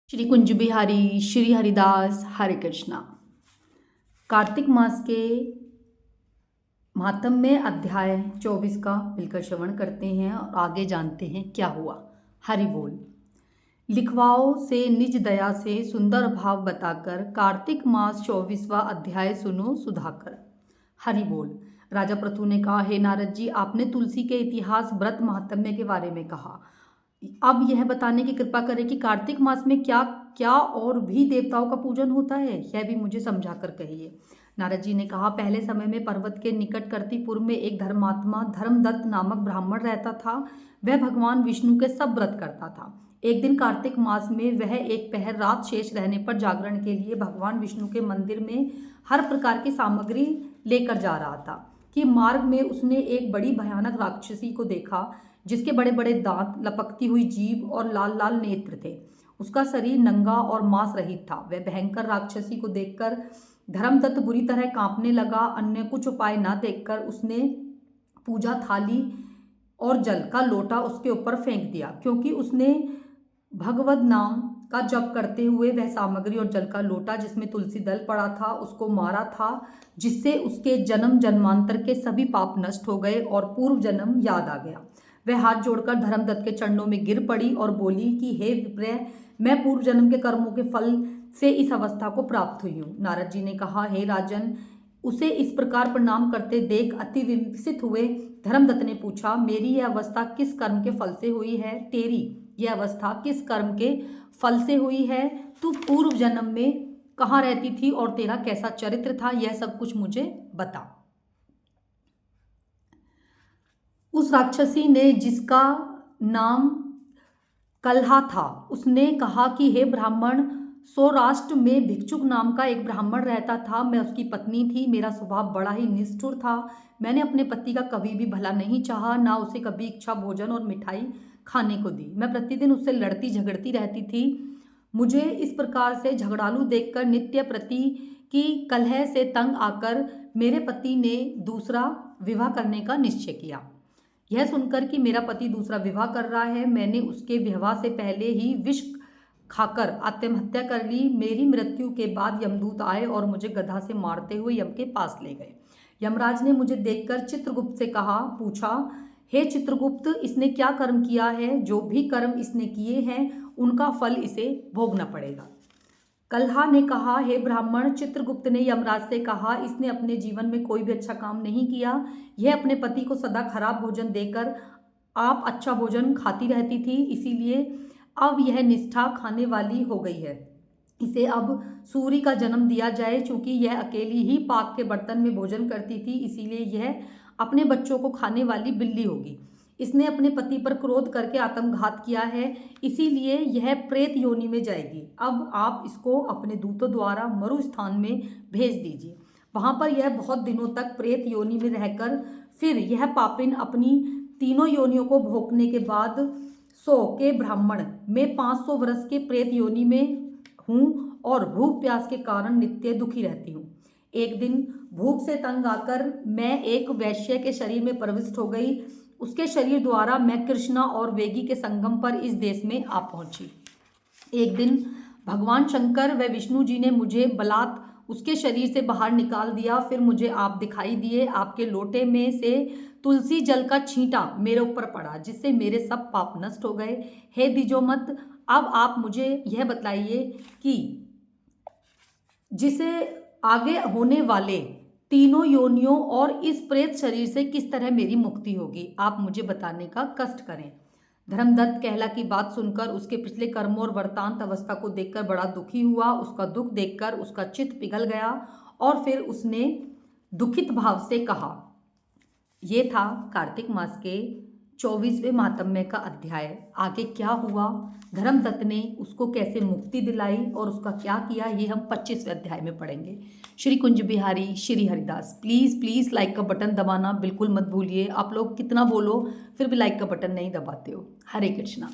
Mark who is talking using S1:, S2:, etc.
S1: श्री कुंज बिहारी श्री हरिदास हरे कृष्णा। कार्तिक मास के महात्म्य अध्याय 24 का मिलकर श्रवण करते हैं और आगे जानते हैं क्या हुआ। हरि बोल। लिखवाओ से निज दया से सुंदर भाव बताकर कार्तिक मास 24वां अध्याय सुनो सुधाकर। हरि बोल। राजा पृथु ने कहा, हे नारद जी, आपने तुलसी के इतिहास व्रत महात्म्य के बारे में कहा। अब यह बताने की कृपा करें कि कार्तिक मास में क्या क्या और भी देवताओं का पूजन होता है, यह भी मुझे समझाकर कहिए। नारद जी ने कहा, पहले समय में पर्वत के निकट कर्तिपुर में एक धर्मात्मा धर्मदत्त नामक ब्राह्मण रहता था। वह भगवान विष्णु के सब व्रत करता था। एक दिन कार्तिक मास में वह एक पहर रात शेष रहने पर जागरण के लिए भगवान विष्णु के मंदिर में हर प्रकार की सामग्री लेकर जा रहा था कि मार्ग में उसने एक बड़ी भयानक राक्षसी को देखा, जिसके बड़े बड़े दांत, लपकती हुई जीभ और लाल लाल नेत्र थे। उसका शरीर नंगा और मांस रहित था। वह भयंकर राक्षसी को देखकर धर्मदत्त बुरी तरह कांपने लगा। अन्य कुछ उपाय न देखकर उसने पूजा थाली और जल का लोटा उसके ऊपर फेंक दिया, क्योंकि उसने भगवद नाम का जप करते हुए वह सामग्री और जल का लोटा जिसमें तुलसी दल पड़ा था उसको मारा था, जिससे उसके जन्म जन्मांतर के सभी पाप नष्ट हो गए और पूर्व जन्म याद आ गया। वह हाथ जोड़कर धर्मदत्त के चरणों में गिर पड़ी और बोली कि हे विप्र, मैं पूर्व जन्म के कर्मों के फल से इस अवस्था को प्राप्त हुई हूँ। नारद जी ने कहा, हे राजन, उसे इस प्रकार प्रणाम करते देख अति विस्मित हुए धर्मदत्त ने पूछा, मेरी यह अवस्था किस कर्म के फल से हुई है? तेरी यह अवस्था किस कर्म के फल से हुई है? तू पूर्व जन्म में कहाँ रहती थी और तेरा कैसा चरित्र था? यह सब कुछ मुझे बता। उस राक्षसी ने, जिसका नाम कल्हा था, उसने कहा कि हे ब्राह्मण, सौराष्ट्र में भिक्षुक नाम का एक ब्राह्मण रहता था। मैं उसकी पत्नी थी। मेरा स्वभाव बड़ा ही निष्ठुर था। मैंने अपने पति का कभी भी भला नहीं चाहा, ना उसे कभी इच्छा भोजन और मिठाई खाने को दी। मैं प्रतिदिन उससे लड़ती झगड़ती रहती थी। मुझे इस प्रकार से झगड़ालू देखकर नित्य प्रति की कलह से तंग आकर मेरे पति ने दूसरा विवाह करने का निश्चय किया। यह सुनकर कि मेरा पति दूसरा विवाह कर रहा है, मैंने उसके विवाह से पहले ही विष खाकर आत्महत्या कर ली। मेरी मृत्यु के बाद यमदूत आए और मुझे गधा से मारते हुए यम के पास ले गए। यमराज ने मुझे देखकर चित्रगुप्त से पूछा, हे चित्रगुप्त, इसने क्या कर्म किया है? जो भी कर्म इसने किए हैं उनका फल इसे भोगना पड़ेगा। कल्हा ने कहा, हे ब्राह्मण, चित्रगुप्त ने यमराज से कहा, इसने अपने जीवन में कोई भी अच्छा काम नहीं किया। यह अपने पति को सदा खराब भोजन देकर आप अच्छा भोजन खाती रहती थी, इसीलिए अब यह निष्ठा खाने वाली हो गई है। इसे अब सूरी का जन्म दिया जाए। चूंकि यह अकेली ही पाक के बर्तन में भोजन करती थी, इसीलिए यह अपने बच्चों को खाने वाली बिल्ली होगी। इसने अपने पति पर क्रोध करके आत्मघात किया है, इसीलिए यह प्रेत योनि में जाएगी। अब आप इसको अपने दूतों द्वारा मरु स्थान में भेज दीजिए। वहां पर यह बहुत दिनों तक प्रेत योनि में रहकर फिर यह पापिन अपनी तीनों योनियों को भोगने के बाद 100 के ब्राह्मण में 500 वर्ष के प्रेत योनि में हूँ और भूख प्यास के कारण नित्य दुखी रहती हूँ। एक दिन भूख से तंग आकर मैं एक वैश्य के शरीर में प्रविष्ट हो गई। उसके शरीर द्वारा मैं कृष्णा और वेगी के संगम पर इस देश में आ पहुंची। एक दिन भगवान शंकर व विष्णु जी ने मुझे बलात् उसके शरीर से बाहर निकाल दिया। फिर मुझे आप दिखाई दिए। आपके लोटे में से तुलसी जल का छींटा मेरे ऊपर पड़ा, जिससे मेरे सब पाप नष्ट हो गए। हे द्विजोमत, अब आप मुझे यह बताइए कि जिसे आगे होने वाले तीनों योनियों और इस प्रेत शरीर से किस तरह मेरी मुक्ति होगी, आप मुझे बताने का कष्ट करें। धर्मदत्त कहला की बात सुनकर उसके पिछले कर्मों और वर्तांत अवस्था को देखकर बड़ा दुखी हुआ। उसका दुख देखकर उसका चित्त पिघल गया और फिर उसने दुखित भाव से कहा। ये था कार्तिक मास के 24वें महात्म्य का अध्याय। आगे क्या हुआ, धर्मदत्त ने उसको कैसे मुक्ति दिलाई और उसका क्या किया, ये हम 25वें अध्याय में पढ़ेंगे। श्री कुंज बिहारी श्री हरिदास। प्लीज़ लाइक का बटन दबाना बिल्कुल मत भूलिए। आप लोग कितना बोलो फिर भी लाइक का बटन नहीं दबाते हो। हरे कृष्णा।